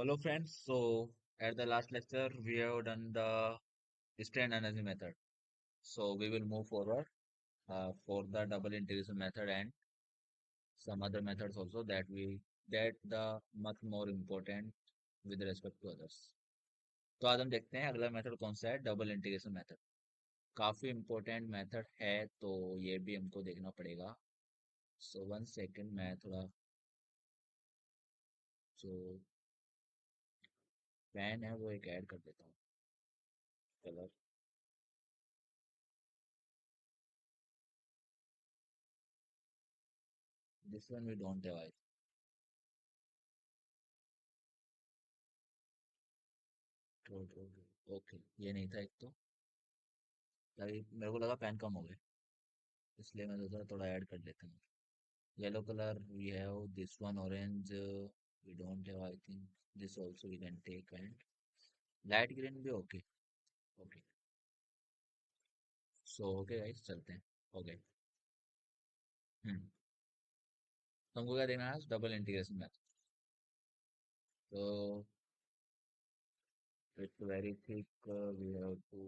Hello friends, so at the last lecture we have done the strain energy method. So we will move forward for the double integration method and some other methods also that the much more important with respect to others. तो आज हम देखते हैं अगला method कौन सा है, double integration method. काफी इंपॉर्टेंट मेथड है तो ये भी हमको देखना पड़ेगा। सो वन सेकंड, मैं थोड़ा जो पेन है वो एक ऐड कर देता हूँ colour. This one we don't have. Okay, ये नहीं था एक तो। तभी मेरे को लगा पेन कम हो गए, इसलिए मैं सोचा थोड़ा ऐड कर लेते हैं। Yellow colour we have, this one orange we don't have, I think this also we can take, and light green भी okay. Okay, so okay guys, चलते हैं। ओके। हम्म तो हमको क्या देखना है, डबल इंटीग्रेशन मैथ। तो it's very thick, we have to.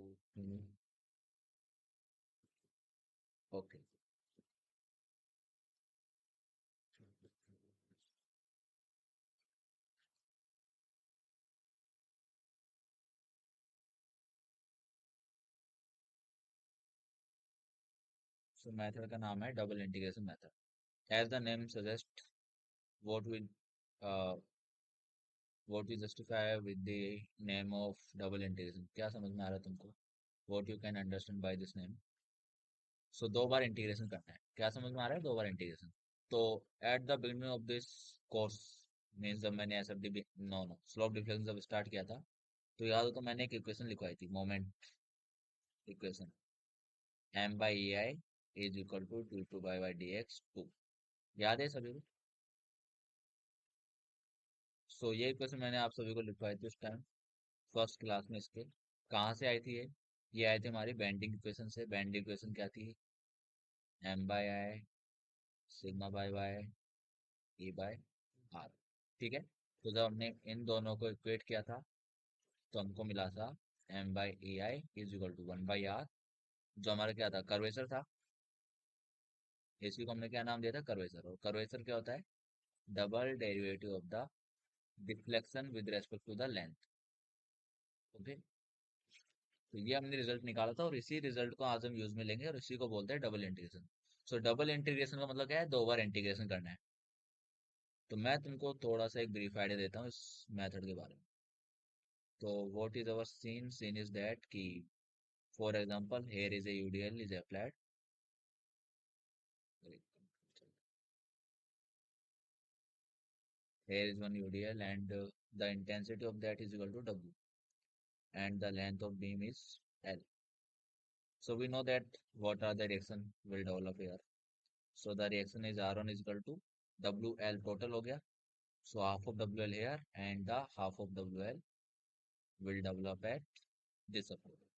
Okay, so method का नाम है double integration method. As the name suggest, what we uh, what we justify with the name of double integration। क्या समझ में आ रहा है तुमको? what you can understand by this name? सो दो बार इंटीग्रेशन करना है, क्या समझ में आ रहा है? दो बार इंटीग्रेशन। तो at the beginning of this course, means जब मैंने S F D no no slope deflection जब स्टार्ट किया था, तो याद हो तो मैंने एक इक्वेशन लिखवाई थी, moment equation. M by A I is equal to D two by D X two. याद है सभी को? सो ये इक्वेशन मैंने आप सभी को लिखवाई थी उस टाइम, फर्स्ट क्लास में। इसके कहाँ से आई थी ये आई थी हमारी बेंडिंग इक्वेशन से। बेंडिंग इक्वेशन क्या थी? M by I sigma by Y E by R. ठीक है, तो जब हमने इन दोनों को इक्वेट किया था तो हमको मिला था M by E I is equal to one by R, जो हमारा क्या था, कर्वेचर था। इसी को हमने क्या नाम दिया था, कर्वेचर। और कर्वेचर क्या होता है? Double derivative of the deflection with respect to the length. Okay, तो ये हमने रिजल्ट निकाला था और इसी रिजल्ट को आज हम यूज में लेंगे और इसी को बोलते हैं डबल इंटीग्रेशन। सो डबल इंटीग्रेशन का मतलब क्या है? दो बार इंटीग्रेशन करना है। तो मैं तुमको थोड़ा सा एक ब्रीफ आइडिया देता हूँ इस मेथड के बारे में। तो what is our scene is that कि for example here is a UDL is applied, here is one UDL and the intensity of that is equal to W and the length of beam is L. So we know that what are the reaction will develop here. So the reaction is R1 is equal to WL total हो गया. So half of WL here and the half of WL will develop at this approach.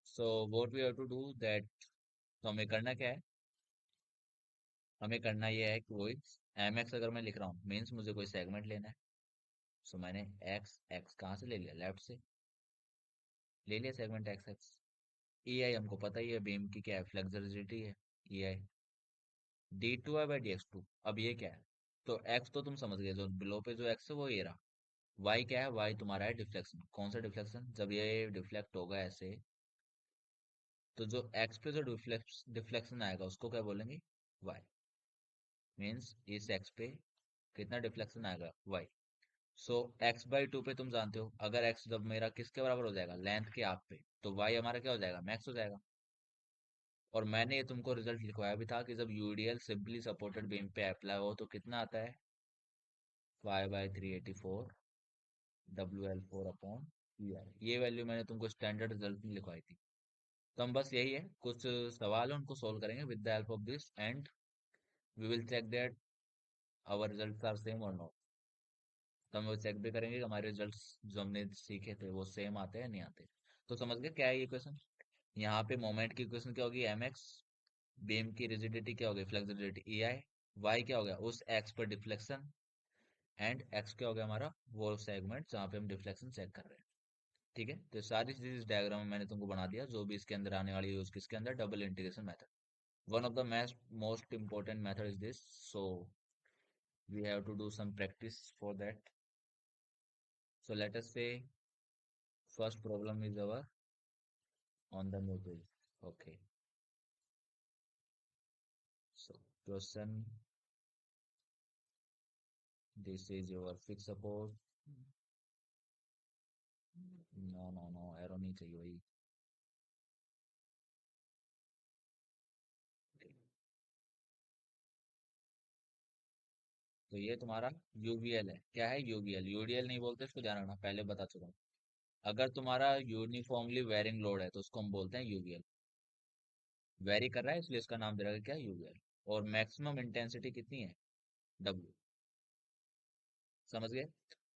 So what we have to do that, तो हमें करना क्या है? हमें करना ये है कि वो एम एक्स अगर मैं लिख रहा हूँ, मीन्स मुझे कोई सेगमेंट लेना है। सो मैंने एक्स एक्स कहाँ से ले लिया? लेफ्ट से ले लिया सेगमेंट एक्स एक्स। ई आई हमको पता ही है बीम की क्या है, फ्लेक्सिबिलिटी है, ई आई। डी टू है बाई डी एक्स टू। अब ये क्या है? तो एक्स तो तुम समझ गए, जो बिलो पे जो एक्स है वो ये रहा। वाई क्या है? वाई तुम्हारा है डिफ्लेक्शन। कौन सा डिफ्लेक्शन? जब ये डिफ्लेक्ट होगा ऐसे, तो जो एक्स पे जो डिफ्लेक्शन आएगा उसको क्या बोलेंगे? वाई। मीन्स इस एक्स पे कितना डिफ्लेक्शन आएगा? Y. So X by two पे तुम जानते हो, अगर एक्स जब मेरा किसके बराबर हो जाएगा? लेंथ के हाफ पे, तो वाई हमारा क्या हो जाएगा? मैक्स हो जाएगा। और मैंने ये तुमको रिजल्ट लिखवाया भी था कि जब यूडीएल सिंपली सपोर्टेड बीम पे अप्लाई हो तो कितना आता है? 5/384 WL4 अपॉन ये वैल्यू मैंने तुमको स्टैंडर्ड रिजल्ट में लिखवाई थी। तो हम बस यही है, कुछ सवाल है उनको सोल्व करेंगे with the help of this and we will check that our results are same और नॉट। तो हम वो चेक भी करेंगे कि हमारे रिजल्ट्स जो हमने सीखे थे वो सेम आते हैं नहीं आते। तो समझ गए क्या है ये क्वेश्चन? यहाँ पे मोमेंट की इक्वेशन क्या होगी? M X. बीम की रिजिडिटी क्या होगी? फ्लेक्सिबिलिटी ई आई। वाई क्या हो गया? उस एक्स पर डिफ्लेक्शन एंड एक्स क्या हो गया हमारा, वो सेगमेंट जहाँ पे हम डिफ्लेक्शन चेक कर रहे हैं। ठीक है, तो सारी चीज इस डायग्राम में मैंने तुमको बना दिया, जो भी इसके अंदर आने वाली है उसके इसके अंदर double integration method. One of the most important method is this, so we have to do some practice for that. So let us say first problem is our on the new page. Okay, so question, this is your fixed support. No arrow नहीं चाहिए भाई। Okay, तो ये तुम्हारा UVL है। क्या है UVL, UDL नहीं बोलते इसको, ध्यान रखना, पहले बता चुका हूँ। अगर तुम्हारा यूनिफॉर्मली वेरिंग लोड है तो उसको हम बोलते हैं यूवीएल। वेरी कर रहा है इसलिए इसका नाम दे रखा है क्या, यूवीएल। और मैक्सिमम इंटेंसिटी कितनी है, डब्ल्यू। समझ गए।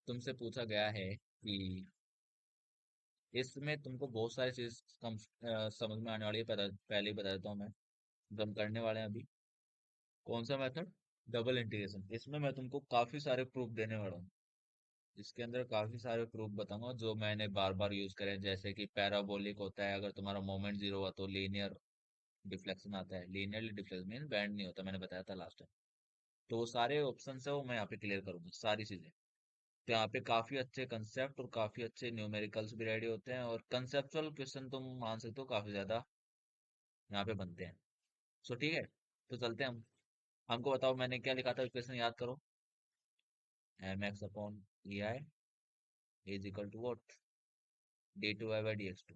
तुमसे पूछा गया है कि इसमें तुमको बहुत सारी चीज कम समझ में आने वाली है, पहले ही बता देता हूँ मैं, जो हम करने वाले हैं अभी। कौन सा मेथड, डबल इंटीग्रेशन। इसमें मैं तुमको काफी सारे प्रूफ देने वाला हूँ। इसके अंदर काफी सारे प्रूफ बताऊंगा जो मैंने बार बार यूज करे, जैसे कि पैराबोलिक होता है, अगर तुम्हारा मोमेंट जीरो हुआ तो लीनियर डिफ्लेक्शन आता है। लीनियरली डिफ्लेक्शन मीन बैंड नहीं होता, मैंने बताया था लास्ट टाइम। तो वो सारे ऑप्शन है वो मैं यहाँ पे क्लियर करूंगा सारी चीजें। तो यहाँ पे काफी अच्छे कंसेप्ट और काफी अच्छे न्यूमेरिकल्स भी रेडी होते हैं, और कंसेप्चुअल क्वेश्चन तुम मान सकते हो काफी ज्यादा यहाँ पे बनते हैं। सो ठीक है, तो चलते हैं हम। हमको बताओ मैंने क्या लिखा था, इक्वेशन याद करो। M X upon E I is equal to what, D two Y by D X two.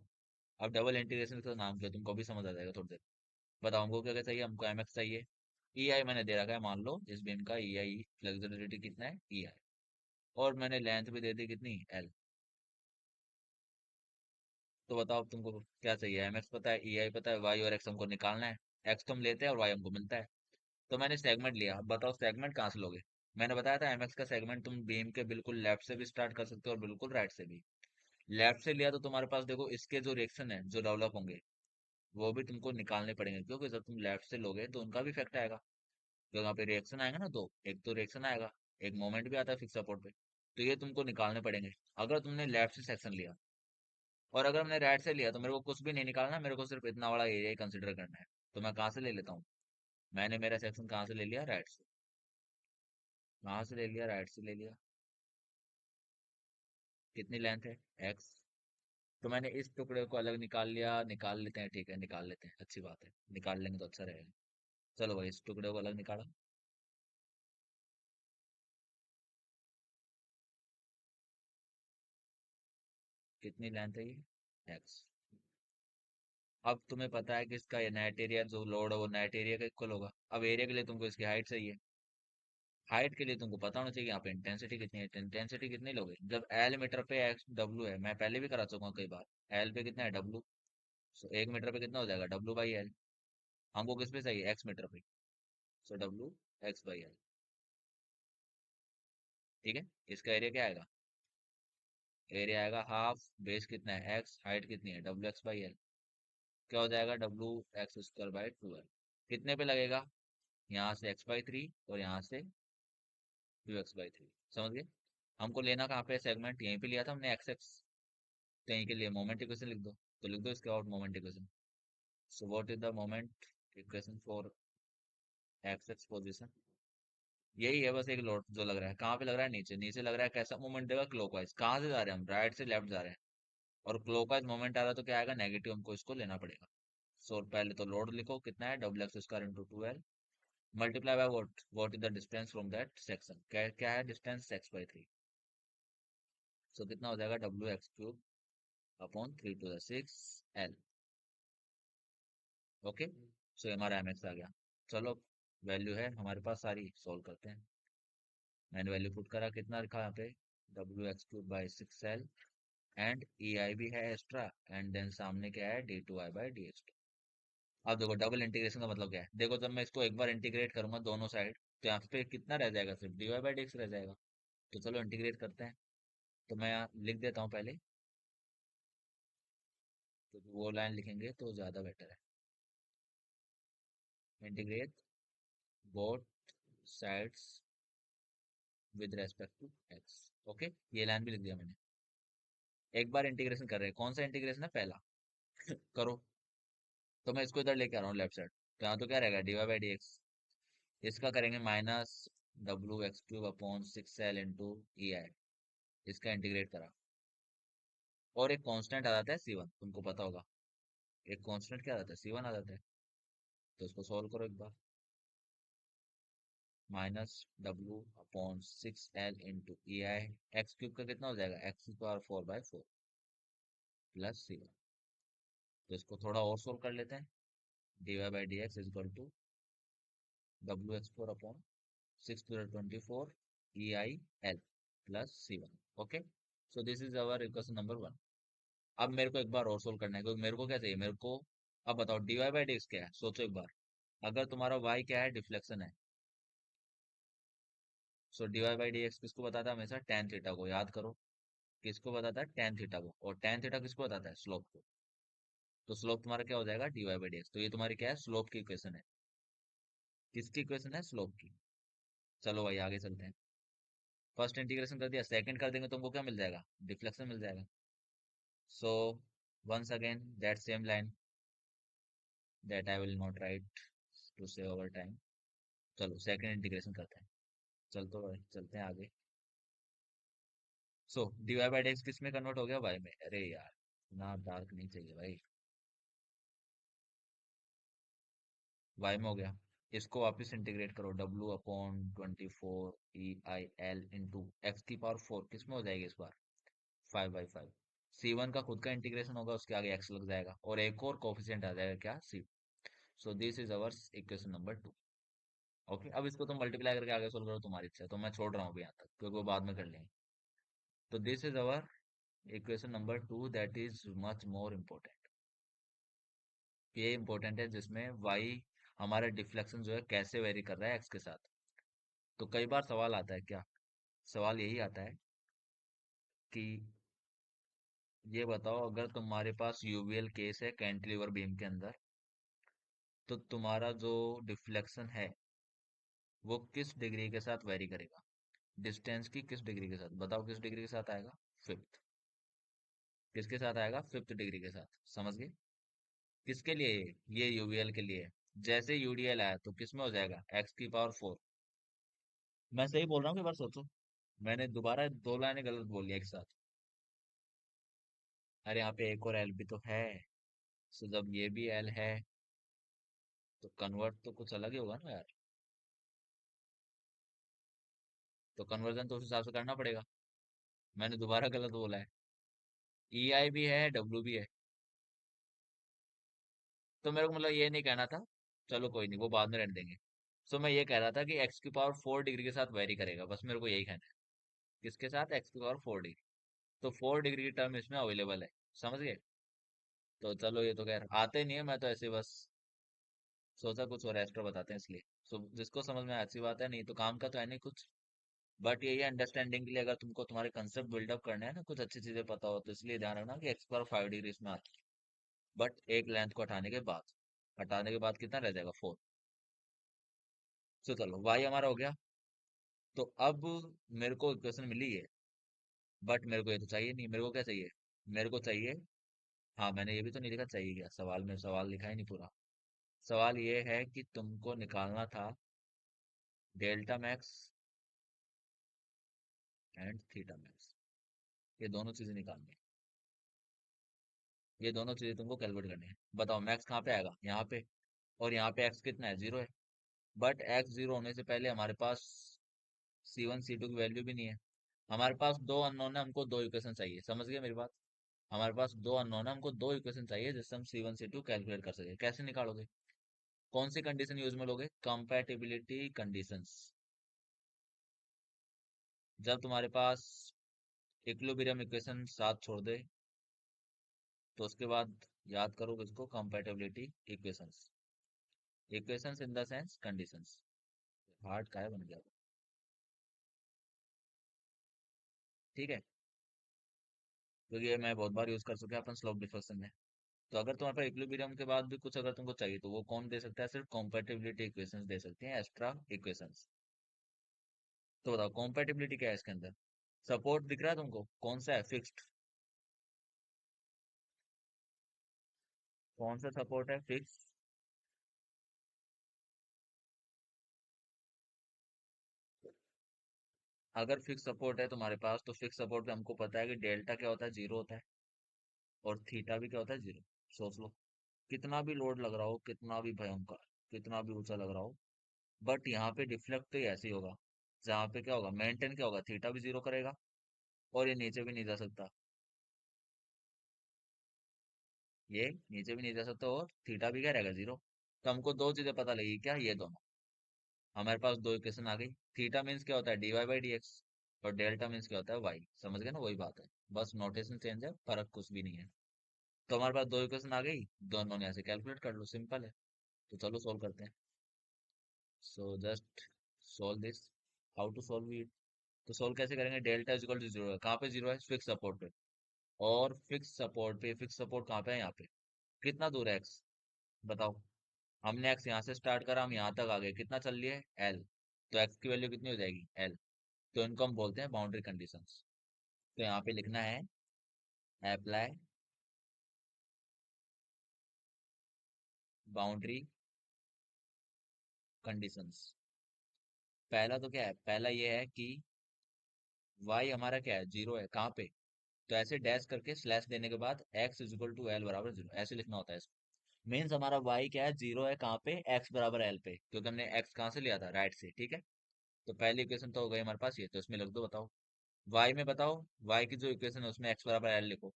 अब डबल इंटीग्रेशन का नाम क्या है, तुमको भी समझ आ जाएगा थोड़ी देर। बताओ हमको क्या क्या चाहिए, हमको एम एक्स चाहिए। ई आई मैंने दे रखा है, मान लो इस बीम का ई आई फ्लेक्सिबिलिटी कितना है, ई आई। और मैंने लेंथ भी दे दी कितनी, एल। तो बताओ अब तुमको क्या चाहिए, एम एक्स पता है, ई आई पता है, वाई और एक्स हमको निकालना है। एक्स तो हम लेते हैं और वाई हमको मिलता है। तो मैंने सेगमेंट लिया, अब बताओ सेगमेंट कहाँ से लोगे। मैंने बताया था एमएक्स का सेगमेंट तुम बीम के बिल्कुल लेफ्ट से भी स्टार्ट कर सकते हो और बिल्कुल राइट से भी। लेफ्ट से लिया तो तुम्हारे पास देखो इसके जो रिएक्शन है जो डेवलप होंगे वो भी तुमको निकालने पड़ेंगे, क्योंकि जब तुम लेफ्ट से लोगे तो उनका भी इफेक्ट आएगा। तो यहाँ पे रिएक्शन आएगा ना, दो, एक तो रिएक्शन आएगा, एक मोमेंट भी आता है फिक्स सपोर्ट पे। तो ये तुमको निकालने पड़ेंगे अगर तुमने लेफ्ट से सेक्शन लिया। और अगर हमने राइट से लिया तो मेरे को कुछ भी नहीं निकालना, मेरे को सिर्फ इतना बड़ा एरिया ही कंसिडर करना है। तो मैं कहाँ से ले लेता हूँ, मैंने मेरा सेक्शन कहाँ से ले लिया, राइट से। कहाँ से ले लिया, राइट से ले लिया। कितनी लेंथ है, एक्स। तो मैंने इस टुकड़े को अलग निकाल लिया, निकाल लेते हैं, ठीक है निकाल लेते हैं, अच्छी बात है, निकाल लेंगे तो अच्छा रहेगा। चलो भाई इस टुकड़े को अलग निकाला। कितनी लेंथ है ये, एक्स। अब तुम्हें पता है कि इसका नेट एरिया जो लोड है वो नेट एरिया का इक्वल होगा। अब एरिया के लिए तुमको इसकी हाइट चाहिए। हाइट के लिए तुमको पता होना चाहिए यहाँ पे इंटेंसिटी कितनी है। इंटेंसिटी कितनी लोगे, जब एल मीटर पे एक्स डब्ल्यू है, मैं पहले भी करा चुका हूँ कई बार। एल पे कितना है, डब्ल्यू। सो एक मीटर पे कितना हो जाएगा, डब्ल्यू बाई एल। हमको किस पे चाहिए, एक्स मीटर पे। So W x by L. ठीक है, इसका एरिया क्या आएगा, एरिया आएगा हाफ, बेस कितना है एक्स, हाइट कितनी है, डब्ल्यू एक्स बाई एल। क्या हो जाएगा, W X square by two L. कितने पे लगेगा, यहाँ से एक्स बाई थ्री और यहाँ से टू एक्स बाई थ्री। समझ गए। हमको लेना कहाँ पे, सेगमेंट यहीं पे लिया था हमने, एक्स एक्स। तो यहीं के लिए मोमेंट इक्वेशन लिख दो। तो लिख दो इसके और moment equation. So what is the moment equation for x x position. यही है बस एक लोड जो लग रहा है, कहाँ पे लग रहा है, नीचे। नीचे लग रहा है, कैसा मूवमेंट देगा, क्लॉकवाइज। कहाँ से जा रहे हैं हम, राइट से लेफ्ट जा रहे हैं। और क्लॉकवाइज मोमेंट आ रहा है तो क्या आएगा, नेगेटिव, हमको इसको लेना पड़ेगा। सो पहले तो लोड लिखो कितना है, W X square into two L multiply by what is the distance from that section. क्या क्या है distance, X by three. So कितना हो जाएगा, W X cube upon three to the six L. Okay, so हमारा M x आ गया। चलो value है हमारे पास सारी, सोल्व करते हैं। मैंने वैल्यू पुट करा, कितना लिखा यहाँ पे, W X cube by six L. And E I भी है एक्स्ट्रा, एंड देन सामने क्या है, D two I by D X. अब देखो डबल इंटीग्रेशन का मतलब क्या है, देखो जब मैं इसको एक बार इंटीग्रेट करूंगा दोनों साइड, तो यहाँ पे कितना रह जाएगा, सिर्फ D Y by D X रह जाएगा। तो चलो इंटीग्रेट करते हैं। तो मैं यहाँ लिख देता हूँ पहले, तो वो लाइन लिखेंगे तो ज्यादा बेटर है। Integrate both sides with respect to X. Okay, ये लाइन भी लिख दिया मैंने। एक बार इंटीग्रेशन कर रहे हैं, कौन सा इंटीग्रेशन है, पहला। करो। तो मैं इसको इधर लेके आ रहा हूँ लेफ्ट साइड, तो यहाँ तो क्या रहेगा, D Y by D X. इसका करेंगे minus W X cube upon six L into E I. इसका इंटीग्रेट करा। और एक कांस्टेंट आ जाता है सी वन, तुमको पता होगा। एक कांस्टेंट क्या आ जाता है, सी वन आ जाता है। तो इसको सॉल्व करो एक बार। Minus W upon six L into E I. X cube का कितना हो जाएगा, X power four by four plus C one. तो इसको थोड़ा और सोल्व कर लेते हैं। D Y by D X is equal to W X four upon six two twenty four E I L plus C one. Okay, so this is our equation number one. अब मेरे को एक बार और solve करना है, क्योंकि मेरे को क्या चाहिए, मेरे को। अब बताओ D Y by D X क्या है, सोचो एक बार। अगर तुम्हारा वाई क्या है, डिफ्लेक्शन है। So D Y by D x किसको बताता है, हमेशा टेन थीटा को, याद करो। किसको बताता है, टेन थीटा को। और टेन थीटा किसको बताता है, स्लोप को। तो स्लोप तुम्हारा क्या हो जाएगा, D Y by D X. तो ये तुम्हारी क्या है, स्लोप की इक्वेशन है। किसकी इक्वेशन है, स्लोप की। चलो भाई आगे चलते हैं। फर्स्ट इंटीग्रेशन कर दिया, सेकंड कर देंगे, तुमको क्या मिल जाएगा, डिफ्लेक्शन मिल जाएगा। So once again that same line that I will not write to save our time. चलो सेकंड इंटीग्रेशन करते हैं। चलते भाई, चलते हैं आगे। So D Y by D x किस में कन्वर्ट हो गया, वाई में। अरे यार, ना डार्क नहीं चाहिए भाई। वाई में हो गया। इसको वापस इंटीग्रेट करो, डब्ल्यू अपॉन ट्वेंटी फोर ई आई एल इंटू एक्स की पावर फोर, किस में हो जाएगी इस बार, five by five. C one का खुद का इंटीग्रेशन होगा, उसके आगे एक्स लग जाएगा, और एक और कोफिशिएंट आ जाएगा, क्या, C. So this is our equation number two. Okay, अब इसको तुम मल्टीप्लाई करके आगे सोल्व करो, तुम्हारी इच्छा है, तो मैं छोड़ रहा हूँ अभी यहाँ तक, क्योंकि वो बाद में कर लेंगे। तो this is our equation number to, that is much more important. ये इंपॉर्टेंट है, जिसमें वाई हमारा डिफ्लेक्शन जो है कैसे वेरी कर रहा है एक्स के साथ। तो कई बार सवाल आता है क्या, सवाल यही आता है कि ये बताओ, अगर तुम्हारे पास यूवीएल केस है कैंटिलीवर बीम के अंदर, तो तुम्हारा जो डिफ्लेक्शन है वो किस डिग्री के साथ वेरी करेगा। डिस्टेंस की किस डिग्री के साथ, बताओ किस डिग्री के साथ आएगा, फिफ्थ। किसके साथ आएगा, फिफ्थ डिग्री के साथ, समझ गए। किसके लिए ये यूवीएल के लिए। जैसे यूडीएल आया तो किस में हो जाएगा, एक्स की पावर फोर। मैं सही बोल रहा हूँ, एक बार सोचो। मैंने दोबारा दो लाइनें गलत बोल लिया एक साथ। अरे यहाँ पे एक और एल भी तो है। सो जब ये भी एल है, तो कन्वर्ट तो कुछ अलग ही होगा ना यार। तो कन्वर्जन तो उस हिसाब से करना पड़ेगा। मैंने दोबारा गलत बोला है। ई आई भी है, डब्ल्यू भी है। तो मेरे को मतलब ये नहीं कहना था। चलो कोई नहीं, वो बाद में रहने देंगे। सो मैं ये कह रहा था कि एक्स की पावर फोर डिग्री के साथ वेरी करेगा, बस मेरे को यही कहना है। किसके साथ, एक्स की पावर फोर डिग्री। तो फोर डिग्री की टर्म इसमें अवेलेबल है, समझ गए। तो चलो, ये तो खैर आते नहीं है, मैं तो ऐसे बस सोचा कुछ और एक्स्ट्रा बताते हैं इसलिए। सो जिसको समझ में आया अच्छी बात है, नहीं तो काम का तो है नहीं कुछ। बट यही अंडरस्टैंडिंग के लिए, अगर तुमको तुम्हारे कंसेप्ट बिल्डअप करने हैं ना, कुछ अच्छी चीजें पता हो, तो इसलिए ध्यान रखना कि एक्स पावर फाइव डिग्री इसमें आती है। बट एक लेंथ को हटाने के बाद कितना रह जाएगा, फोर। सो चलो, वाई हमारा हो गया। तो अब मेरे को इक्वेशन मिली है, बट मेरे को ये तो चाहिए नहीं, मेरे को क्या चाहिए, मेरे को चाहिए। हाँ, मैंने ये भी तो नहीं लिखा चाहिए क्या, सवाल में सवाल लिखा ही नहीं पूरा। सवाल ये है कि तुमको निकालना था delta max and theta max. ये दोनों चीजें निकालनी है। ये दोनों चीजें तुमको कैलकुलेट करनी है। बताओ मैक्स कहाँ पे आएगा, यहाँ पे। और यहाँ पे एक्स कितना है, जीरो है। बट एक्स जीरो होने से पहले हमारे पास सी वन सी टू की वैल्यू भी नहीं है। हमारे पास दो अननोन है, हमको दो इक्वेशन चाहिए, समझ गए मेरी बात। हमारे पास दो अननोन है, हमको दो इक्वेशन चाहिए जिससे हम सी वन सी टू कैलकुलेट कर सके। कैसे निकालोगे, कौन सी कंडीशन यूज में लोगे, कंपैटिबिलिटी कंडीशंस। जब तुम्हारे पास इक्विलिब्रियम इक्वेशन साथ छोड़ दे, तो उसके बाद याद करो किसको, compatibility equations. Equations in the sense conditions. Hard काय बन गया वो। ठीक है, क्योंकि ये मैं बहुत बार यूज कर चुका अपन स्लोप डिफरेंस में। तो अगर तुम्हारे पास इक्विलिब्रियम के बाद भी कुछ अगर तुमको चाहिए, तो वो कौन दे सकता है, सिर्फ कंपैटिबिलिटी इक्वेशंस दे सकते हैं, एक्स्ट्रा इक्वेशंस। तो बताओ कॉम्पेटिबिलिटी क्या है इसके अंदर। सपोर्ट दिख रहा है तुमको, कौन सा है फिक्स्ड, कौन सा सपोर्ट है फिक्स। अगर फिक्स सपोर्ट है तुम्हारे पास, तो फिक्स सपोर्ट पे हमको पता है कि डेल्टा क्या होता है, जीरो होता है, और थीटा भी क्या होता है, जीरो। सोच लो, कितना भी लोड लग रहा हो, कितना भी भयंकर, कितना भी ऊंचा लग रहा हो, बट यहाँ पे डिफ्लेक्ट तो ये ऐसे ही होगा, जहाँ पे क्या होगा, मेंटेन क्या होगा, थीटा भी जीरो करेगा, और ये नीचे भी नहीं जा सकता, ये नीचे भी नहीं जा सकता, और थीटा भी क्या रहेगा, जीरो। तो हमको दो चीजें पता लगी, क्या, ये दोनों। हमारे पास दो इक्वेशन आ गई। थीटा मीन्स क्या होता है, D Y by D X, और डेल्टा मीन्स क्या होता है, वाई। समझ गए ना, वही बात है, बस नोटेशन चेंज है, फर्क कुछ भी नहीं है। तो हमारे पास दो इक्वेशन आ गई, दोनों ने ऐसे कैलकुलेट कर लो, सिंपल है। तो चलो सोल्व करते हैं। So just solve this. How to solve it. तो सोल्व कैसे करेंगे, delta is equal to zero है, कहाँ पे जीरो है, फिक्स सपोर्ट पे। और फिक्स सपोर्ट पे, फिक्स सपोर्ट कहाँ पे है, यहाँ पे। कितना दूर है एक्स, बताओ। हमने एक्स यहाँ से स्टार्ट करा, हम यहाँ तक आ गए, कितना चल लिए, एल। तो एक्स की वैल्यू कितनी हो जाएगी, एल। तो इनको हम बोलते हैं बाउंड्री कंडीशंस। तो यहाँ पे लिखना है, अप्लाई बाउंड्री कंडीशंस। पहला तो क्या है, पहला ये है कि वाई हमारा क्या है, जीरो है, कहाँ पे। तो ऐसे डैश करके स्लैश देने के बाद X is equal to L बराबर जीरो, ऐसे लिखना होता है इसको। मीन्स हमारा वाई क्या है, जीरो है, कहाँ पे, एक्स बराबर एल पे, क्योंकि हमने एक्स कहाँ से लिया था, राइट से, ठीक है। तो पहली इक्वेशन तो हो गई हमारे पास, ये तो इसमें लिख दो, बताओ। वाई में बताओ, वाई की जो इक्वेशन है उसमें एक्स बराबर एल लिखो।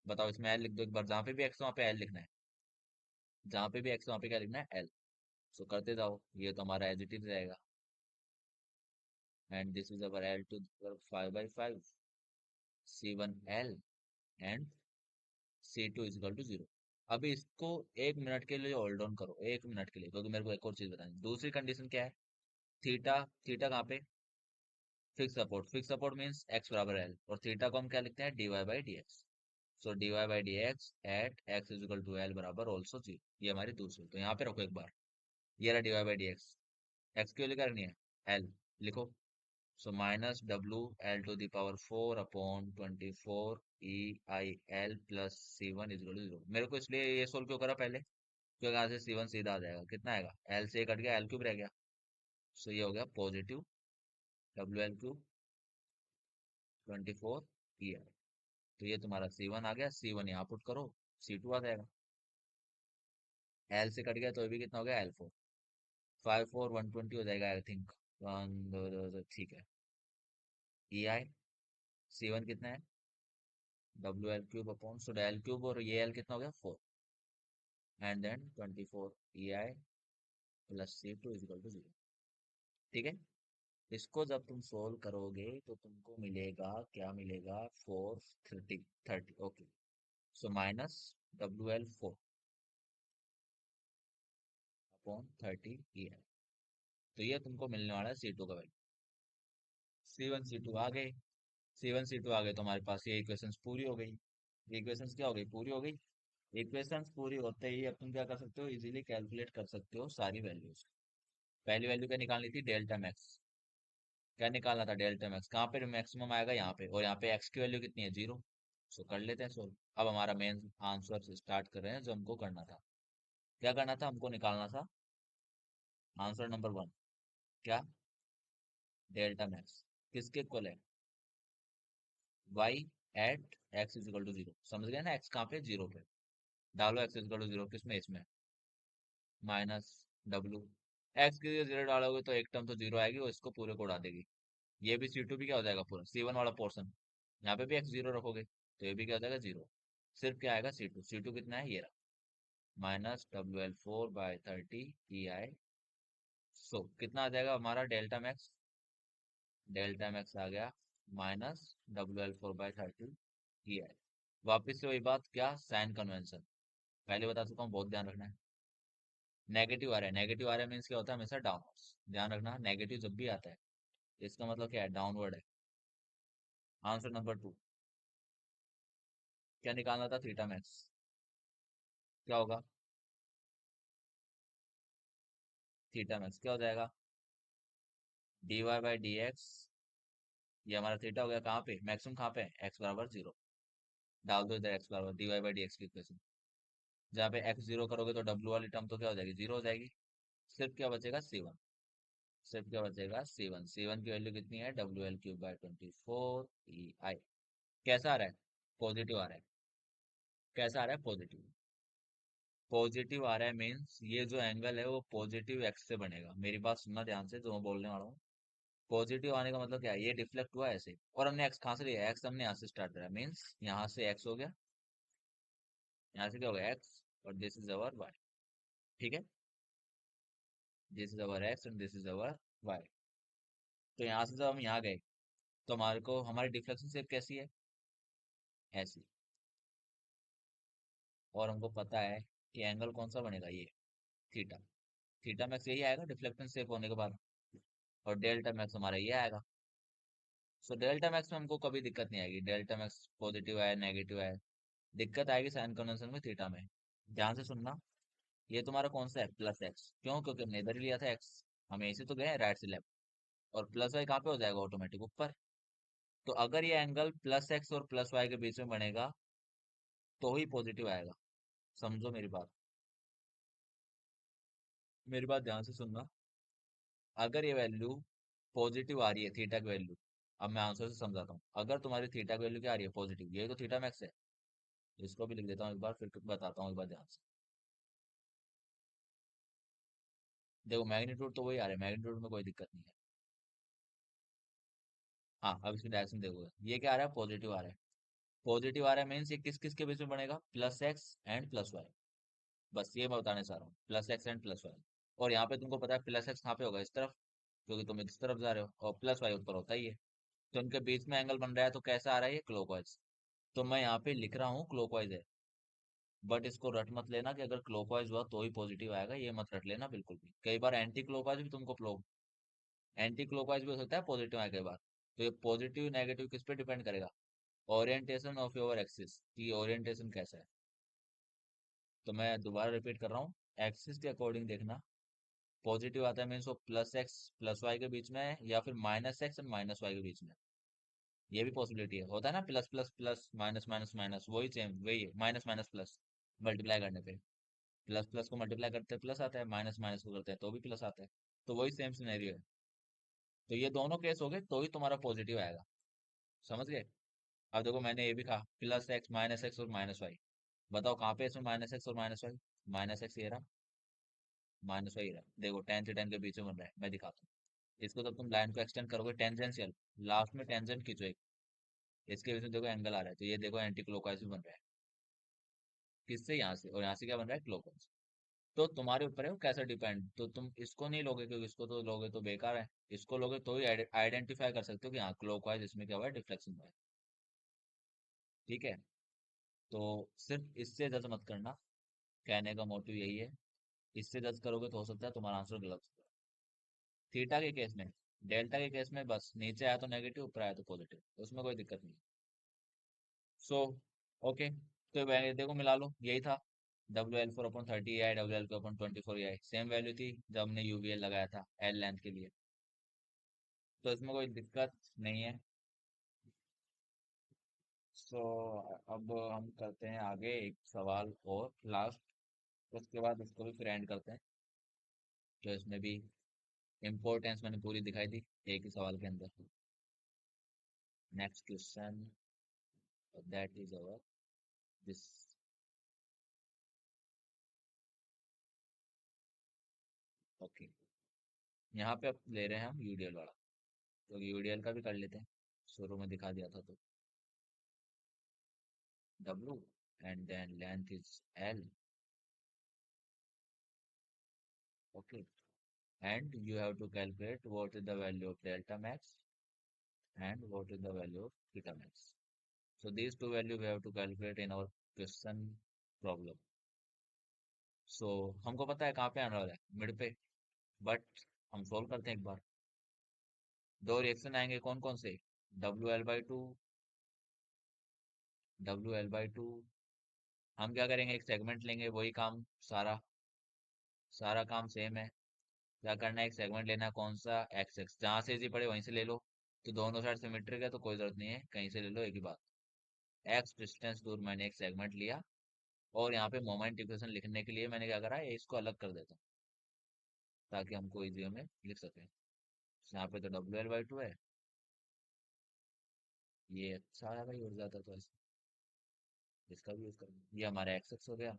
बताओ, इसमें एल लिख दो एक बार, जहाँ पे भी एक्स वहाँ पे एल लिखना है, जहाँ पे भी एक्स वहाँ पे क्या लिखना है, एल। सो करते जाओ, ये तो हमारा एज इट इज रहेगा। And this is our L two 5/5, C1L, and C2 is equal to zero. अभी इसको एक मिनट के लिए होल्ड ऑन करो, एक मिनट के लिए, क्योंकि मेरे को एक और चीज बतानी है। दूसरी कंडीशन क्या है, थीटा, थीटा कहाँ पे, fix support, fix support means X बराबर एल, और थीटा को हम क्या लिखते हैं, D Y by D X. So D Y by D X at X is equal to L बराबर ऑल्सो जीरो, ये हमारी दूसरी। तो यहाँ पे रखो एक बार, ये रहा D Y by D X. X की वैल्यू क्या करनी है, एल, लिखो। So minus W L to the power 4/24 E I L plus C1 is equal to zero. मेरे को इसलिए ये सोल्व क्यों करा पहले, क्योंकि यहाँ से C1 सीधा आ जाएगा, कितना आएगा, एल से कट गया, एल क्यूब रह गया। सो ये हो गया पॉजिटिव WL क्यूब 24 EL। तो ये तुम्हारा C1 आ गया, C1 यहाँ पुट करो, C2 आ जाएगा। एल से कट गया तो ये भी कितना हो गया, L4, 5/4 120 हो जाएगा आई थिंक, वन दो दो दो, ठीक है। EI, C1 कितना है, WL cube upon, so L cube, और ये L कितना हो गया, 4, and then 24 EI plus C2 is equal to zero, ठीक है। इसको जब तुम सोल्व करोगे तो तुमको मिलेगा, क्या मिलेगा, 430, okay. So minus WL4 upon 30 EI। तो ये तुमको मिलने वाला है C2 का वैल्यू। C1 C2 आ गए, C1 C2 आ गए, तो हमारे पास ये इक्वेशंस पूरी हो गई। ये इक्वेशंस क्या हो गई, पूरी हो गई। इक्वेशंस पूरी होते ही अब तुम क्या कर सकते हो, इजीली कैलकुलेट कर सकते हो सारी वैल्यूज। पहली वैल्यू क्या निकालनी थी, डेल्टा मैक्स। क्या निकालना था, डेल्टा मैक्स, कहाँ पे मैक्सिमम आएगा, यहाँ पे, और यहाँ पे एक्स की वैल्यू कितनी है, जीरो। सो कर लेते हैं सोल्व। अब हमारा मेन आंसर से स्टार्ट कर रहे हैं, जो हमको करना था। क्या करना था, हमको निकालना था आंसर नंबर वन, क्या, डेल्टा मैक्स। किसके इक्वल है, Y at X is equal to zero. समझ गए ना, एक्स कहाँ पे, जीरो पे। डालो X is equal to zero, किसमें, इसमें, माइनस डब्लू। एक्स की जगह जीरो डालोगे तो एक टर्म तो जीरो आएगी, और इसको पूरे को उड़ा देगी। ये भी C2 भी क्या हो जाएगा, पूरा C1 वाला पोर्सन। यहाँ पे भी एक्स जीरो रखोगे तो ये भी क्या हो जाएगा, जीरो। सिर्फ क्या आएगा, C2 कितना है, ये रहा, माइनस WL4/30 EI। सो कितना आ जाएगा हमारा डेल्टा मैक्स, डेल्टा मैक्स आ गया माइनस WL4/30 EI। वापिस से वही बात, क्या, साइन कन्वेंशन, पहले बता चुका हूँ, बहुत ध्यान रखना है। नेगेटिव आ रहा है, नेगेटिव आ रहा है मीन्स क्या होता है, हमेशा डाउनवर्ड्स, ध्यान रखना, नेगेटिव जब भी आता है इसका मतलब क्या है, डाउनवर्ड है। आंसर नंबर टू, क्या निकालना था, थीटा मैक्स। क्या होगा, थीटा मैक्स क्या हो जाएगा, D Y by D X, ये हमारा थीटा हो गया। कहाँ पे मैक्सिमम, कहाँ पे एक्स बराबर जीरो। डाल दो इधर एक्स बराबर D Y by D X की इक्वेशन। जहाँ पे एक्स जीरो करोगे तो डब्ल्यू वाली टर्म तो क्या हो जाएगी, जीरो हो जाएगी। सिर्फ क्या बचेगा, सी वन। सिर्फ क्या बचेगा, सी वन। सी वन की वैल्यू कितनी है, डब्ल्यू एल क्यूब बाई 24 ई आई। कैसा आ रहा है, पॉजिटिव आ रहा है। कैसा आ रहा है, पॉजिटिव। पॉजिटिव आ रहा है मीन्स ये जो एंगल है वो पॉजिटिव एक्स से बनेगा। मेरी बात सुनना ध्यान से जो मैं बोलने वाला हूँ। पॉजिटिव आने का मतलब क्या है, ये डिफ्लेक्ट हुआ ऐसे, और हमने एक्स कहाँ से लिया, एक्स हमने यहाँ से स्टार्ट करा, मीन्स यहाँ से एक्स हो गया, यहाँ से क्या हो गया एक्स, और दिस इज अवर वाई। ठीक है, this is our X and this is our Y. तो यहाँ से जब हम यहाँ गए तो हमारे को हमारी डिफ्लेक्शन शेप कैसी है, ऐसी। और हमको पता है कि एंगल कौन सा बनेगा, ये थीटा। थीटा मैक्स यही आएगा डिफ्लेक्शन शेप होने के बाद, और डेल्टा मैक्स हमारा ये आएगा। सो डेल्टा मैक्स में हमको कभी दिक्कत नहीं आएगी, डेल्टा मैक्स पॉजिटिव आए नेगेटिव आए। दिक्कत आएगी साइन कन्वेंशन में थीटा में। ध्यान से सुनना, ये तुम्हारा कौन सा है, प्लस एक्स। क्यों, क्योंकि हमने इधर ही लिया था एक्स, हम ऐसे तो गए राइट से लेफ्ट। और प्लस वाई कहाँ पे हो जाएगा, ऑटोमेटिक ऊपर। तो अगर ये एंगल प्लस एक्स और प्लस वाई के बीच में बनेगा तो ही पॉजिटिव आएगा। समझो मेरी बात, मेरी बात ध्यान से सुनना। अगर ये वैल्यू पॉजिटिव आ रही है, थीटा की वैल्यू, अब मैं आंसर से समझाता हूँ। अगर तुम्हारी थीटा की वैल्यू क्या आ रही है, पॉजिटिव, यही तो थीटा मैक्स है। इसको भी लिख देता हूँ एक बार, फिर बताता हूँ एक बार ध्यान से। देखो मैग्नीट्यूड तो वही आ रहा है, मैग्नीट्यूड में कोई दिक्कत नहीं है। हाँ, अब इसकी डायरेक्शन देखो, ये क्या आ रहा है, पॉजिटिव आ रहा है। पॉजिटिव आ रहा है मीन्स ये किस किस के बीच में बनेगा, plus X and plus Y. बस ये मैं बताने चाह रहा हूँ, plus X and plus Y. और यहाँ पे तुमको पता है प्लस एक्स कहाँ पे होगा, इस तरफ, क्योंकि तुम इस तरफ जा रहे हो, और प्लस वाई ऊपर होता ही है। तो उनके बीच में एंगल बन रहा है, तो कैसा आ रहा है, ये क्लॉकवाइज। तो मैं यहाँ पे लिख रहा हूँ क्लॉकवाइज है। बट इसको रट मत लेना कि अगर क्लॉकवाइज हुआ तो ही पॉजिटिव आएगा, ये मत रट लेना बिल्कुल भी। कई बार एंटी क्लॉकवाइज भी तुमको एंटी क्लॉकवाइज भी हो सकता है पॉजिटिव आए कई बार। तो ये पॉजिटिव नेगेटिव किस पे डिपेंड करेगा, ओरिएंटेशन ऑफ योर एक्सिस की ओरिएंटेशन कैसा है। तो मैं दोबारा रिपीट कर रहा हूँ, एक्सिस के अकॉर्डिंग देखना। पॉजिटिव आता है मीन्स वो प्लस एक्स प्लस वाई के बीच में है, या फिर minus X and minus Y के बीच में है। ये भी पॉसिबिलिटी है, होता है ना, plus plus plus minus minus minus, वही सेम वही है, माइनस माइनस प्लस मल्टीप्लाई करने पे। प्लस प्लस को मल्टीप्लाई करते हैं प्लस आता है, माइनस माइनस को करते हैं तो भी प्लस आता है। तो वही सेम सिनेरियो है। तो ये दोनों केस हो गए तो ही तुम्हारा पॉजिटिव आएगा। समझ गए। अब देखो मैंने ये भी कहा प्लस एक्स माइनस एक्स और माइनस वाई। बताओ कहाँ पे है इसमें माइनस एक्स और माइनस वाई। माइनस एक्स ये रहा, माइनस वाई ये रहा। देखो टेन से टेन के बीच में बन रहा है, मैं दिखाता हूँ। इसको जब तुम लाइन को एक्सटेंड करोगे टेंजेंशियल, लास्ट में टेंजेंट खींचो एक, इसके बीच में देखो एंगल आ रहा है, तो ये देखो एंटी क्लॉकवाइज भी बन रहा है। किससे, यहाँ से, और यहाँ से क्या बन रहा है, क्लॉकवाइज। तो तुम्हारे ऊपर है वो कैसा डिपेंड। तो तुम इसको नहीं लोगे, क्योंकि इसको तो लोगे तो बेकार है। इसको लोगे तो ही आइडेंटिफाई कर सकते हो कि हाँ क्लॉकवाइज इसमें क्या हुआ है, डिफ्लेक्शन हुआ है। ठीक है। तो सिर्फ इससे जज मत करना, कहने का मोटिव यही है। इससे जज करोगे तो हो सकता है तुम्हारा आंसर गलत हो। थीटा के केस में, डेल्टा के केस में बस नीचे आया तो नेगेटिव, ऊपर आया तो पॉजिटिव, उसमें कोई दिक्कत नहीं। सो ओके, तो देखो मिला लो, यही था। डब्ल्यू एल फोर अपॉन 30 आई, डब्ल्यू एल अपॉन 24 आई, सेम वैल्यू थी जब हमने यूवीएल लगाया था एल लेंथ के लिए। तो इसमें कोई दिक्कत नहीं है। सो अब हम करते हैं आगे एक सवाल और लास्ट, उसके बाद इसको भी फिर एंड करते हैं। तो इसमें भी इम्पोर्टेंस मैंने पूरी दिखाई दी एक ही सवाल के अंदर। Next question, that is our this. Okay, यहाँ पे अब ले रहे हैं हम यूडीएल वाला, तो यूडीएल का भी कर लेते हैं। शुरू में दिखा दिया था तो, W and then length is L. Okay, and you have to calculate what is the value of delta max and what is the value of theta max. So these two value we have to calculate in our question problem. So हमको पता है कहाँ पे आने वाला है, mid पे। But हम सोल्व करते हैं एक बार। दो रिएक्शन आएंगे कौन कौन से, W L by two, W L by two. हम क्या करेंगे, एक सेगमेंट लेंगे, वही काम, सारा सारा काम सेम है। क्या करना है, एक सेगमेंट लेना है, कौन सा, एक्स एक्स, जहां से इजी पड़े वहीं से ले लो। तो दोनों साइड सिमेट्रिक है तो कोई जरूरत नहीं है, कहीं से ले लो, एक ही बात। एक्स डिस्टेंस दूर मैंने एक सेगमेंट लिया, और यहाँ पे मोमेंट इक्वेशन लिखने के लिए मैंने क्या करा है, इसको अलग कर देता हूँ ताकि हमको इजी में लिख सके। यहाँ पे तो WL/2 है, ये अच्छा है भाई, उड़ जाता तो ऐसे, इसका भी यूज करेंगे। ये हमारा एक्स एक्स हो गया,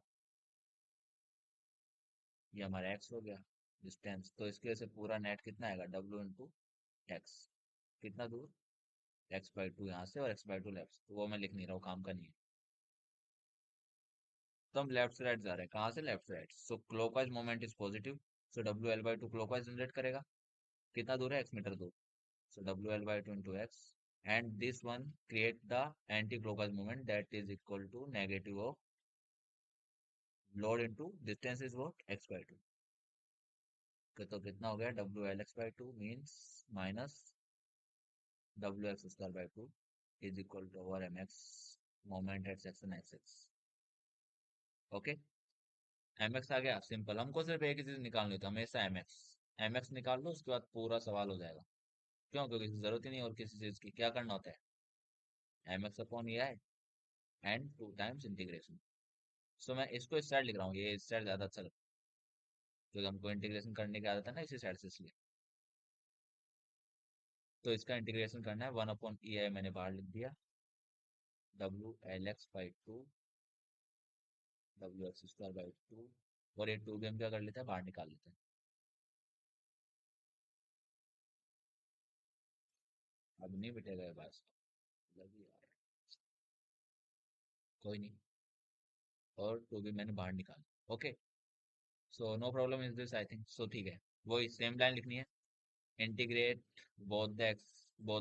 ये हमारा एक्स हो गया डिस्टेंस। तो इसके वजह से पूरा नेट कितना आएगा, W × एक्स। कितना दूर, x/2 यहाँ से और x/2 लेफ्ट से, तो वो मैं लिख नहीं रहा हूँ, काम का नहीं है। तो हम लेफ्ट से राइट जा रहे हैं, कहाँ से, लेफ्ट से right. So clockwise moment is positive, so WL/2 clockwise generate करेगा। कितना दूर है, x मीटर दूर, so WL/2 into x, and this one create the anti-clockwise movement that is equal to negative of load into distance is what, x/2। तो कितना हो गया, WL/2 means minus WX² / 2 is equal to over mx moment at section xx। Okay, mx आ गया, simple. हमको सिर्फ एक ही चीज निकालनी होती है हमेशा, mx। mx निकाल लो, उसके बाद पूरा सवाल हो जाएगा। क्यों, क्योंकि जरूरत ही नहीं और किसी चीज की। क्या करना होता है, mx/ai एंड 2 टाइम्स इंटीग्रेशन। सो मैं इसको इस साइड लिख रहा हूँ, ये इस साइड ज्यादा अच्छा लगता है क्योंकि हमको इंटीग्रेशन करने की आदत है ना इसी साइड से, इसलिए। तो इसका इंटीग्रेशन करना है, 1/ei मैंने बाहर लिख दिया, WL/2 WX²/2। और ये 2 भी हम क्या कर लेते हैं, बाहर निकाल लेते हैं। अब नहीं बिटेगा ये बात, लगी यार, कोई नहीं। और 2 भी मैंने बाहर निकाला, okay. So no problem is this, I think so, ठीक है। वही सेम लाइन लिखनी है, integrate both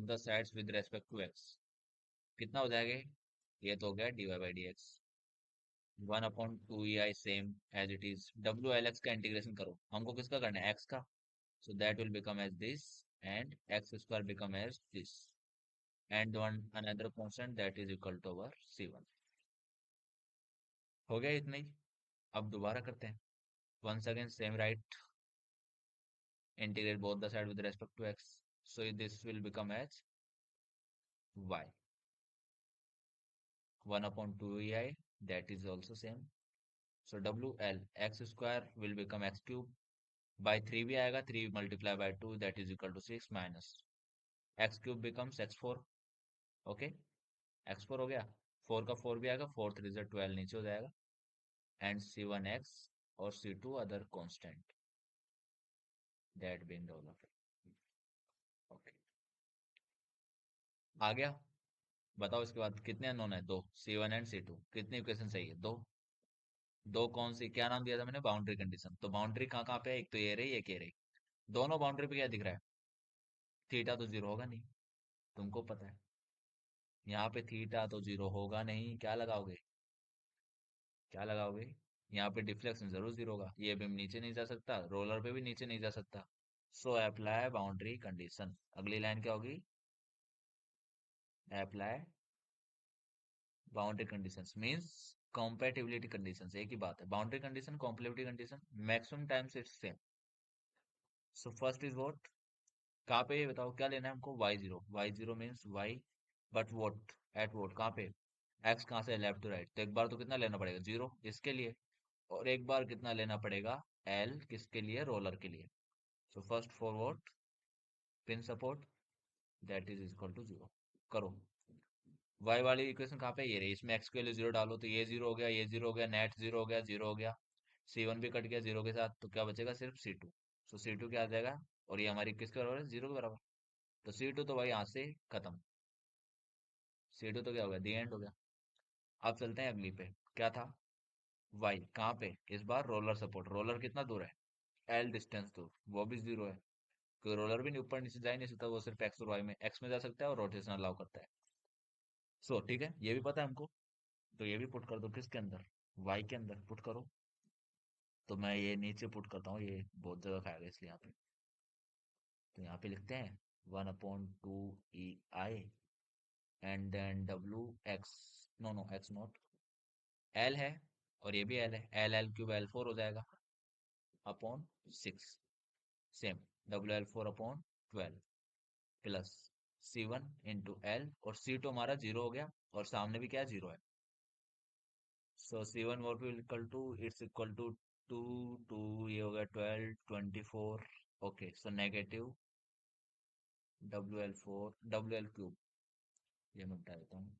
the sides with respect to X. कितना हो जाएगा, ये तो हो गया dy/dx, 1/2ei same as it is. WL/x का इंटीग्रेशन करो, हमको किसका करना है, x का। So that will become as this, and x² become as this, and one another constant that is equal to over c1। हो गया इतना ही। अब दोबारा करते हैं, once again same right, integrate both the side with respect to x, so this will become as y, 1/2ei, that is also same। So WL/x² will become x³ by 3 भी आएगा, 3 multiply by 2 that is equal to 6 minus x³ becomes x4। Okay, x4 हो गया, 4 का 4 भी आएगा, 4 3 12 नीचे हो जाएगा, एंड c1x और c2 other constant that been developed. Okay, आ गया। बताओ इसके बाद कितने अननोन है, दो, c1 एंड c2। कितनी इक्वेशन चाहिए, दो। दो कौन सी, क्या नाम दिया था मैंने, बाउंड्री कंडीशन। तो बाउंड्री कहाँ कहाँ पे है, एक तो ये रही, एक ये रही। दोनों बाउंड्री पे क्या दिख रहा है, थीटा तो जीरो होगा नहीं, तुमको पता है। यहाँ पे थीटा तो जीरो होगा नहीं, क्या लगाओगे, क्या लगाओगे। यहाँ पे डिफ्लेक्शन जरूर जीरो होगा, ये बीम नीचे नहीं जा सकता, रोलर पे भी नीचे नहीं जा सकता। So apply boundary condition. अगली लाइन क्या होगी, apply boundary conditions means compatibility conditions, एक ही बात है, boundary condition compatibility condition maximum times it's same. So first is what, कहाँ पे, ये बताओ क्या लेना है हमको, y0। y0 means y, but vote at vote, कहाँ पे, x कहाँ से, लेफ्ट टू राइट। तो एक बार तो कितना लेना पड़ेगा, जीरो इसके लिए, और एक बार कितना लेना पड़ेगा, l किसके लिए, रोलर के लिए। So first forward pin support that is equal to zero. करो, y वाली इक्वेशन कहाँ पे, ये रही, इसमें x के लिए जीरो डालो, तो ये जीरो हो गया, ये जीरो हो गया, नेट जीरो हो गया, जीरो हो गया, c1 भी कट गया जीरो के साथ, तो क्या बचेगा, सिर्फ c2। सो c2 क्या आ जाएगा, और ये हमारी किसके बराबर है, जीरो के बराबर। तो C2 तो भाई यहाँ से खत्म, C2 तो क्या हो गया, दी एंड हो गया। अब चलते हैं अगली पे, क्या था, Y कहाँ पे, इस बार रोलर सपोर्ट। रोलर कितना दूर है, L डिस्टेंस दूर, वो भी जीरो है, क्योंकि रोलर भी नहीं ऊपर नीचे जा ही नहीं सकता, वो सिर्फ एक्स और वाई में, एक्स में जा सकता है और रोटेशन अलाउ करता है। सो ठीक है, ये भी पता है हमको, तो ये भी पुट कर दो, किसके अंदर, वाई के अंदर पुट करो। तो मैं ये नीचे पुट करता हूँ, ये बहुत जगह खाएगा इसलिए यहाँ पे। तो यहाँ पे लिखते हैं 1/2ei, and then WX, no no X naught, L है, और ये भी एल है, एल एल क्यूब L4 हो जाएगा upon 6। Same WL4/12 plus C1 × L, और C2 हमारा जीरो हो गया, और सामने भी क्या है, जीरो है। So C1 what will equal to, it's equal to 2 ये हो गया 12 24। Okay, so negative WL4 WL3, ये मैं बता देता हूँ,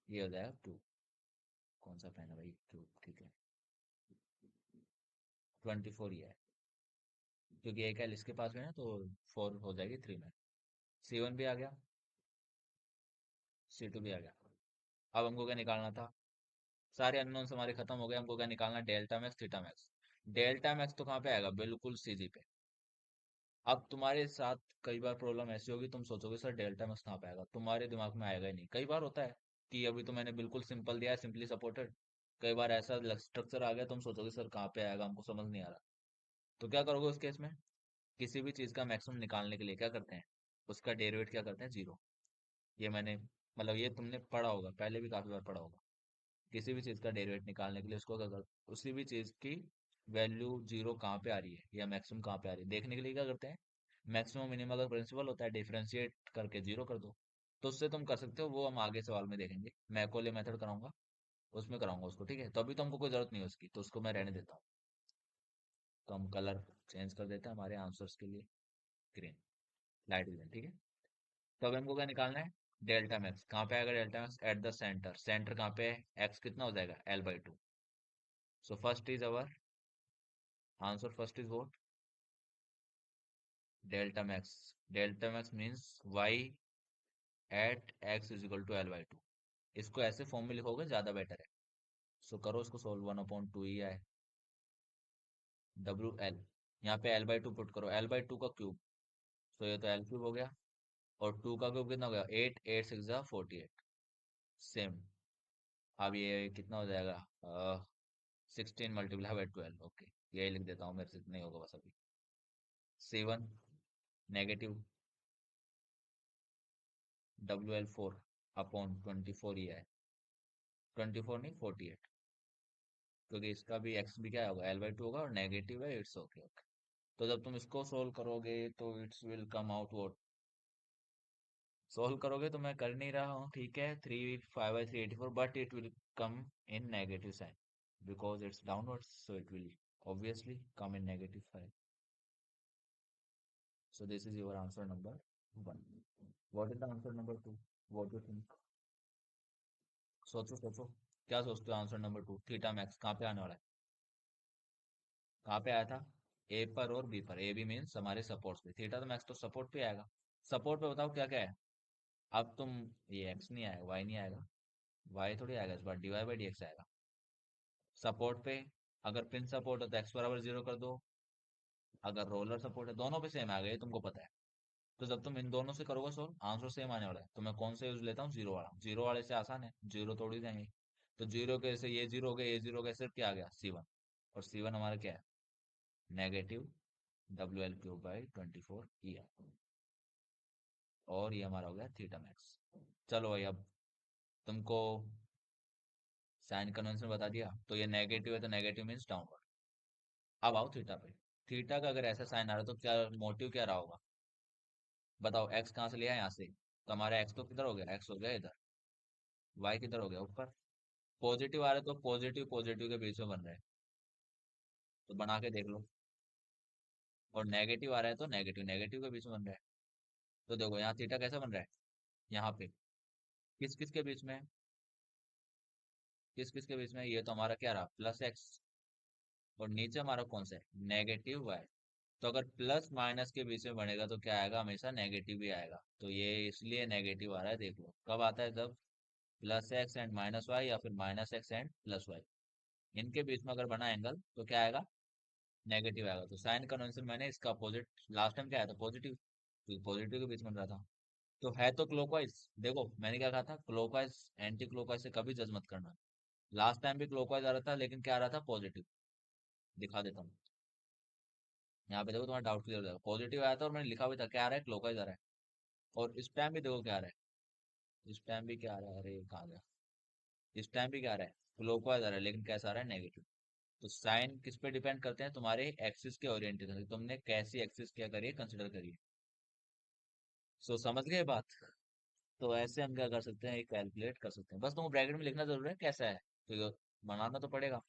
ये हो जाएगा 2। कौन सा पेन है भाई, 2, ठीक है। 24 ये है, क्योंकि एक एल इसके पास में है, तो 4 हो जाएगी 3 में। C1 भी आ गया, C2 भी आ गया। अब हमको क्या निकालना था, सारे अननोन्स हमारे खत्म हो गए, हमको क्या निकालना, delta max theta max. Delta max तो कहाँ पे आएगा, बिल्कुल सीधी पे। अब तुम्हारे साथ कई बार प्रॉब्लम ऐसी होगी, तुम सोचोगे सर डेल्टा मैक्स कहाँ पे आएगा, तुम्हारे दिमाग में आएगा ही नहीं। कई बार होता है कि अभी तो मैंने बिल्कुल सिंपल दिया है, सिंपली सपोर्टेड, कई बार ऐसा स्ट्रक्चर आ गया, तुम सोचोगे सर कहाँ पे आएगा, हमको समझ नहीं आ रहा। तो क्या करोगे उस केस में, किसी भी चीज का मैक्सिमम निकालने के लिए क्या करते हैं, उसका डेरिवेट क्या करते हैं, जीरो। ये मैंने, मतलब ये तुमने पढ़ा होगा, पहले भी काफी बार पढ़ा होगा। किसी भी चीज का डेरिवेट निकालने के लिए उसको क्या कर, उसी भी चीज की वैल्यू जीरो कहाँ पे आ रही है या मैक्सिमम कहाँ पे आ रही है देखने के लिए क्या करते हैं, मैक्सिमम मिनिमम का प्रिंसिपल होता है, डिफरेंशिएट करके जीरो कर दो। तो उससे तुम कर सकते हो, वो हम आगे सवाल में देखेंगे, मैकोले मेथड कराऊंगा, उसमें कराऊंगा उसको, ठीक है। तो अभी तो हमको कोई जरूरत नहीं है उसकी, तो उसको मैं रहने देता हूँ। तो हम कलर चेंज कर देते हैं हमारे आंसर्स के लिए, ग्रीन, लाइट ग्रीन, ठीक है। तो अब हमको क्या निकालना है, डेल्टा मैक्स कहाँ पे आएगा, delta max at the centre, centre कहाँ पे है, एक्स कितना हो जाएगा, L/2। So first is our answer, first is what, delta max. Delta max means Y at X is equal to L/2। इसको ऐसे फॉर्म में लिखोगे ज्यादा बेटर है। सो करो इसको सोल्व, 1/2 ही आए, WL, यहाँ पे L/2 पुट करो, L/2 का क्यूब, सो ये तो L³ हो गया, और 2 का क्यूब कितना हो गया, 8, 8 6 जा 48, सेम। अब ये कितना हो जाएगा, 16 × 12, ओके, यही लिख देता हूँ, मेरे से नहीं होगा बस अभी। C1 नेगेटिव WL4/24 ही है, 24 नहीं 48, क्योंकि इसका भी एक्स भी क्या होगा, L/2 होगा, और नेगेटिव है, इट्स ओके, ओके। तो जब तुम इसको सोल्व करोगे तो it's will come out what, solve करोगे तो मैं कर नहीं रहा हूँ, ठीक है, 3 5/3 84, but it will come in negative sign, because it's downwards, so it will obviously come in -5। So this is your answer number 1। What is the answer number 2, what you think, सोचो सोचो, क्या सोचते हो आंसर नंबर 2, थीटा मैक्स कहाँ पे आने वाला है, कहाँ पे आया था, ए पर और बी पर, ए बी मीन्स हमारे सपोर्ट्स पे, थीटा तो मैक्स तो सपोर्ट पे आएगा। सपोर्ट पे बताओ क्या क्या है, अब तुम, ये एक्स नहीं आएगा, वाई नहीं आएगा, वाई थोड़ी आएगा, इस बार dy/dx आएगा। सपोर्ट पे, अगर पिन सपोर्ट है तो x = 0 कर दो, अगर रोलर सपोर्ट है, दोनों पे सेम आ गए, तुमको पता है। तो जब तुम इन दोनों से करोगे सोल्व, आंसर सेम आने वाला है, तो मैं कौन सा यूज लेता हूँ, जीरो वाला, जीरो वाले से आसान है, जीरो तोड़ ही जाएंगे। तो जीरो के से ये जीरो हो गया, ये जीरो हो गया, सिर्फ क्या आ गया, C1, और C1 हमारा क्या है, नेगेटिव WL³ / 24 ई है, और ये हमारा हो गया थीटा मैक्स। चलो भाई, अब तुमको साइन कन्वेंशन बता दिया, तो ये नेगेटिव है, तो नेगेटिव मीन्स डाउनवर्ड। अब आओ थीटा पे, थीटा का अगर ऐसा साइन आ रहा है तो क्या मोटिव क्या रहा होगा, बताओ, एक्स कहाँ से लिया है, यहाँ से, तो हमारा एक्स तो किधर हो गया, एक्स हो गया इधर, वाई किधर हो गया, ऊपर। पॉजिटिव आ रहा है तो पॉजिटिव पॉजिटिव के बीच में बन रहा है, तो बना के देख लो, और नेगेटिव आ रहा है तो नेगेटिव नेगेटिव के बीच में बन रहा है। तो देखो यहाँ थीटा कैसे बन रहा है, यहाँ पे किस किस के बीच में है? किस किस के बीच में है? ये तो हमारा क्या रहा, +x, और नीचे हमारा कौन सा है, -y। तो अगर प्लस माइनस के बीच में बनेगा तो क्या आएगा, हमेशा नेगेटिव ही आएगा, तो ये इसलिए नेगेटिव आ रहा है, देख लो कब आता है, जब +x एंड -y, या फिर -x एंड +y, इनके बीच में अगर बना एंगल तो क्या आएगा, नेगेटिव आएगा। तो साइन कन्वेंशन मैंने इसका अपोजिट, लास्ट टाइम क्या आया था, पॉजिटिव, तो पॉजिटिव के बीच में रहा था। तो है तो क्लॉकवाइज, देखो मैंने क्या कहा था, क्लॉकवाइज एंटी क्लॉकवाइज से कभी जज मत करना। लास्ट टाइम भी क्लॉकवाइज आ रहा था, लेकिन क्या आ रहा था, पॉजिटिव, दिखा देता हूँ, यहाँ पे देखो तुम्हारा डाउट क्लियर हो जाएगा, पॉजिटिव आया था, और मैंने लिखा भी था क्या आ रहा है, क्लॉकवाइज आ रहा है। और इस टाइम भी देखो क्या आ रहा है, इस टाइम भी क्या आ रहा है, अरे कहाँ गया, इस टाइम भी क्या आ रहा है, क्लॉकवाइज आ रहा है, लेकिन कैसा आ रहा है, नेगेटिव। तो साइन किस पे डिपेंड करते हैं? तुम्हारे एक्सिस के ओरिएंटेशन, तुमने कैसी एक्सिस क्या करी है कंसिडर करिए। सो समझ गए बात? तो ऐसे हम क्या कर सकते हैं, कैलकुलेट कर सकते हैं। बस तुमको ब्रैकेट में लिखना जरूर है कैसा है, तो ये बनाना तो पड़ेगा।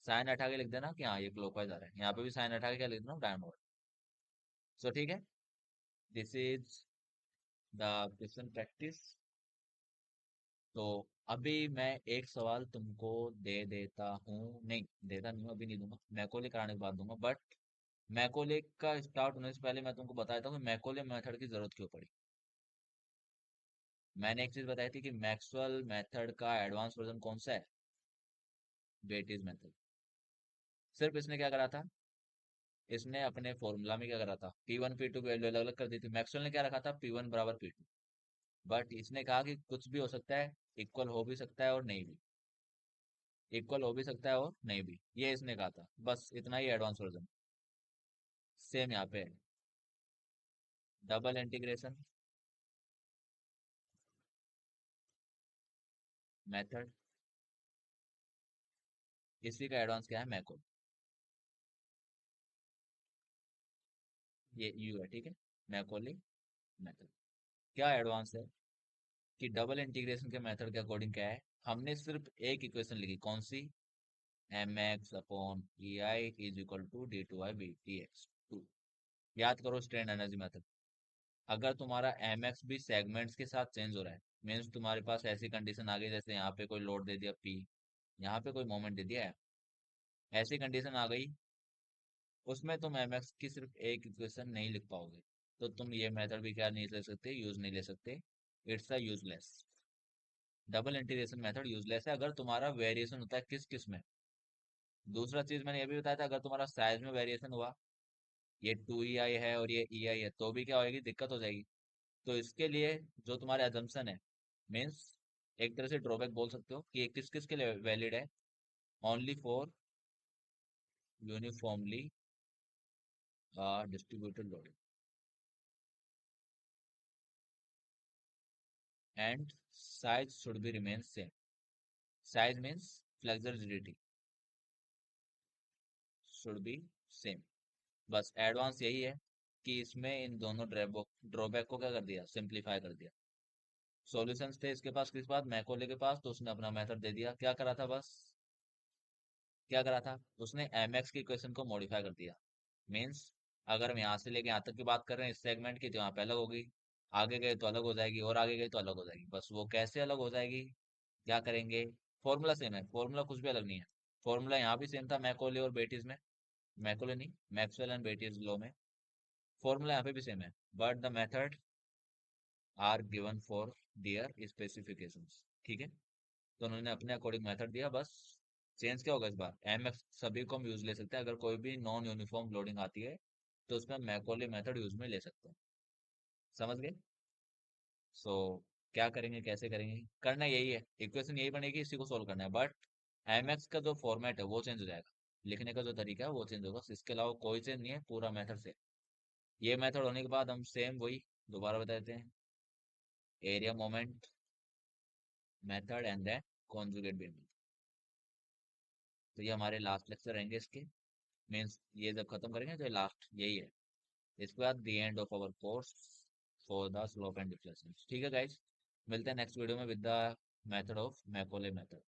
साइन हटा के लिख देना कि हाँ ये क्लॉकवाइज आ रहा है, यहाँ पे भी साइन हटा के क्या लिख देना, डायनामोड। सो ठीक है, this is the question practice. तो अभी मैं एक सवाल तुमको दे देता हूँ, नहीं देता नहीं हूँ, अभी नहीं दूंगा, मैकोले कराने के बाद दूंगा। बट मैकोले का स्टार्ट होने से पहले मैं तुमको बताया था कि मैकोले मेथड की जरूरत क्यों पड़ी। मैंने एक चीज बताई थी कि मैक्सवेल मेथड का एडवांस वर्जन कौन सा है, बेटीज मेथड। सिर्फ इसने क्या करा था, इसने अपने फॉर्मूला में क्या करा था, P1 P2 की वैल्यू अलग अलग कर दी थी। मैक्सवेल ने क्या रखा था, P1 बराबर P2। बट इसने कहा कि कुछ भी हो सकता है, इक्वल हो भी सकता है और नहीं भी, इक्वल हो भी सकता है और नहीं भी, ये इसने कहा था। बस इतना ही एडवांस वर्जन। सेम यहाँ पे है, डबल इंटीग्रेशन मेथड, इसी का एडवांस क्या है, मैको। ये यू है, ठीक है, मैकोली मेथड। क्या एडवांस है कि डबल इंटीग्रेशन के मेथड के अकॉर्डिंग क्या है, हमने सिर्फ एक इक्वेशन लिखी, कौन सी, mx/ei is equal to d2i/dx2। याद करो स्ट्रेन एनर्जी मेथड। अगर तुम्हारा mx भी सेगमेंट्स के साथ चेंज हो रहा है, मीन्स तुम्हारे पास ऐसी कंडीशन आ गई जैसे यहाँ पे कोई लोड दे दिया p, यहाँ पे कोई मोमेंट दे दिया है, ऐसी कंडीशन आ गई, उसमें तुम mx की सिर्फ एक इक्वेशन नहीं लिख पाओगे। तो तुम ये मेथड भी क्या नहीं ले सकते, यूज नहीं ले सकते। It's a useless, double integration method useless है अगर तुम्हारा वेरिएशन होता है किस किस में। दूसरा चीज मैंने ये भी बताया था, अगर तुम्हारा साइज में वेरिएशन हुआ, ये 2ei है और ये ei है, तो भी क्या होगी, दिक्कत हो जाएगी। तो इसके लिए जो तुम्हारे अजम्पशन है, मीन्स एक तरह से ड्रॉबैक बोल सकते हो कि ये किस किस के लिए वैलिड है, only for uniformly distributed loading and size should be remain same. Size means flexor rigidity should be same. बस एडवांस यही है कि इसमें इन दोनों ड्रॉबैक को क्या कर दिया, सिंप्लीफाई कर दिया। सॉल्यूशंस थे इसके पास, किस पास, मैकोले के पास, तो उसने अपना मेथड दे दिया। क्या करा था बस, क्या करा था, उसने mx की इक्वेशन को मॉडिफाई कर दिया। मीन्स अगर हम यहाँ से लेके यहाँ तक की बात कर रहे हैं इस सेगमेंट की, तो यहाँ पे अलग होगी, आगे गए तो अलग हो जाएगी, और आगे गए तो अलग हो जाएगी। बस वो कैसे अलग हो जाएगी, क्या करेंगे, फॉर्मूला सेम है, फॉर्मूला कुछ भी अलग नहीं है। फॉर्मूला यहाँ भी सेम था मैकोले और बेटीज में, मैकोले नहीं, मैक्सवेल एंड बेटीज लॉ में। फॉर्मूला यहाँ पे भी सेम है, but the method are given for their specifications. ठीक है, तो उन्होंने अपने अकॉर्डिंग मेथड दिया। बस चेंज क्या होगा इस बार, एम एक्स सभी को हम यूज ले सकते हैं, अगर कोई भी नॉन यूनिफॉर्म लोडिंग आती है तो उसमें मैकोले मेथड यूज में ले सकते हैं। समझ गए? सो क्या करेंगे, कैसे करेंगे, करना यही है, इक्वेशन यही बनेगी, इसी को सोल्व करना है। बट एम एक्स का जो फॉर्मेट है वो चेंज हो जाएगा, लिखने का जो तरीका है वो चेंज होगा, इसके अलावा कोई चेंज नहीं है, पूरा मेथड से। ये मेथड होने के बाद हम सेम वही दोबारा बता देते हैं, area moment method and then conjugate beam. तो ये हमारे लास्ट लेक्चर रहेंगे इसके, मीन्स ये जब खत्म करेंगे तो लास्ट यही है। इसके बाद the end of our course for the slope and deflection. ठीक है गाइस, मिलते हैं नेक्स्ट वीडियो में with the method of Macaulay method.